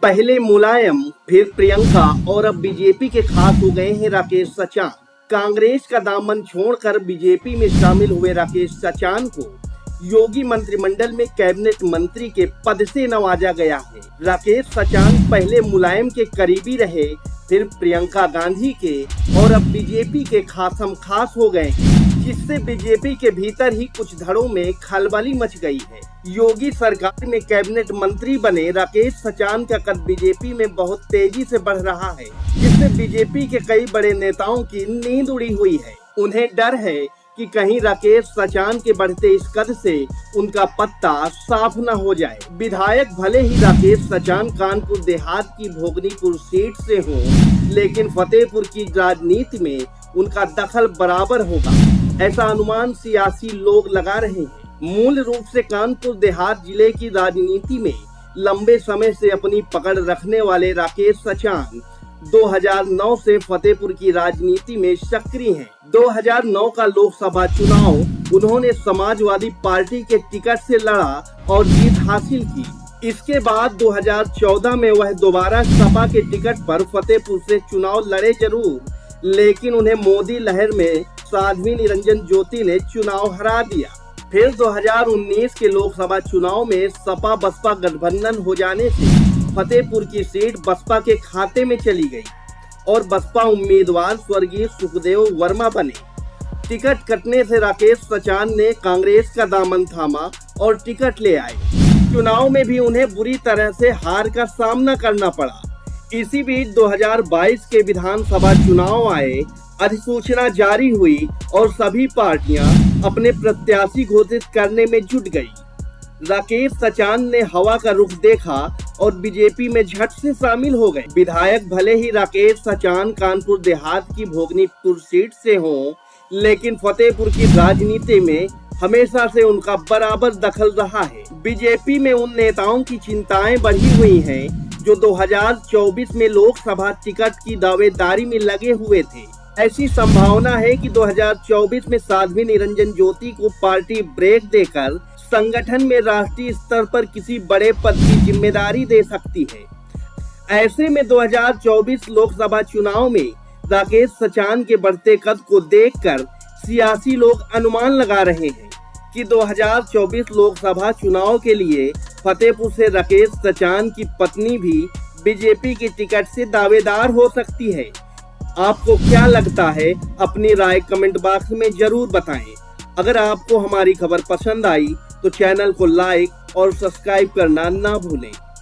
पहले मुलायम, फिर प्रियंका और अब बीजेपी के खास हो गए हैं राकेश सचान। कांग्रेस का दामन छोड़कर बीजेपी में शामिल हुए राकेश सचान को योगी मंत्रिमंडल में कैबिनेट मंत्री के पद से नवाजा गया है। राकेश सचान पहले मुलायम के करीबी रहे, फिर प्रियंका गांधी के और अब बीजेपी के खासम खास हो गए हैं, जिससे बीजेपी के भीतर ही कुछ धड़ों में खलबली मच गई है। योगी सरकार में कैबिनेट मंत्री बने राकेश सचान का कद बीजेपी में बहुत तेजी से बढ़ रहा है, जिससे बीजेपी के कई बड़े नेताओं की नींद उड़ी हुई है। उन्हें डर है कि कहीं राकेश सचान के बढ़ते इस कद से उनका पत्ता साफ न हो जाए। विधायक भले ही राकेश सचान कानपुर देहात की भोगनीपुर सीट से हो, लेकिन फतेहपुर की राजनीति में उनका दखल बराबर होगा, ऐसा अनुमान सियासी लोग लगा रहे हैं। मूल रूप से कानपुर देहात जिले की राजनीति में लंबे समय से अपनी पकड़ रखने वाले राकेश सचान 2009 से फतेहपुर की राजनीति में सक्रिय हैं। 2009 का लोकसभा चुनाव उन्होंने समाजवादी पार्टी के टिकट से लड़ा और जीत हासिल की। इसके बाद 2014 में वह दोबारा सपा के टिकट पर फतेहपुर से चुनाव लड़े जरूर, लेकिन उन्हें मोदी लहर में साध्वी निरंजन ज्योति ने चुनाव हरा दिया। फिर 2019 के लोकसभा चुनाव में सपा बसपा गठबंधन हो जाने से फतेहपुर की सीट बसपा के खाते में चली गई और बसपा उम्मीदवार स्वर्गीय सुखदेव वर्मा बने। टिकट कटने से राकेश सचान ने कांग्रेस का दामन थामा और टिकट ले आए। चुनाव में भी उन्हें बुरी तरह से हार का सामना करना पड़ा। इसी बीच 2022 के विधानसभा चुनाव आए, अधिसूचना जारी हुई और सभी पार्टियां अपने प्रत्याशी घोषित करने में जुट गई। राकेश सचान ने हवा का रुख देखा और बीजेपी में झट से शामिल हो गए। विधायक भले ही राकेश सचान कानपुर देहात की भोगनीपुर सीट से हों, लेकिन फतेहपुर की राजनीति में हमेशा से उनका बराबर दखल रहा है। बीजेपी में उन नेताओं की चिंताएं बढ़ी हुई हैं जो 2024 में लोकसभा टिकट की दावेदारी में लगे हुए थे। ऐसी संभावना है कि 2024 में साध्वी निरंजन ज्योति को पार्टी ब्रेक देकर संगठन में राष्ट्रीय स्तर पर किसी बड़े पद की जिम्मेदारी दे सकती है। ऐसे में 2024 लोकसभा चुनाव में राकेश सचान के बढ़ते कद को देखकर सियासी लोग अनुमान लगा रहे हैं कि 2024 लोकसभा चुनाव के लिए फतेहपुर से राकेश सचान की पत्नी भी बीजेपी की टिकट से दावेदार हो सकती है। आपको क्या लगता है? अपनी राय कमेंट बॉक्स में जरूर बताएं। अगर आपको हमारी खबर पसंद आई तो चैनल को लाइक और सब्सक्राइब करना ना भूलें।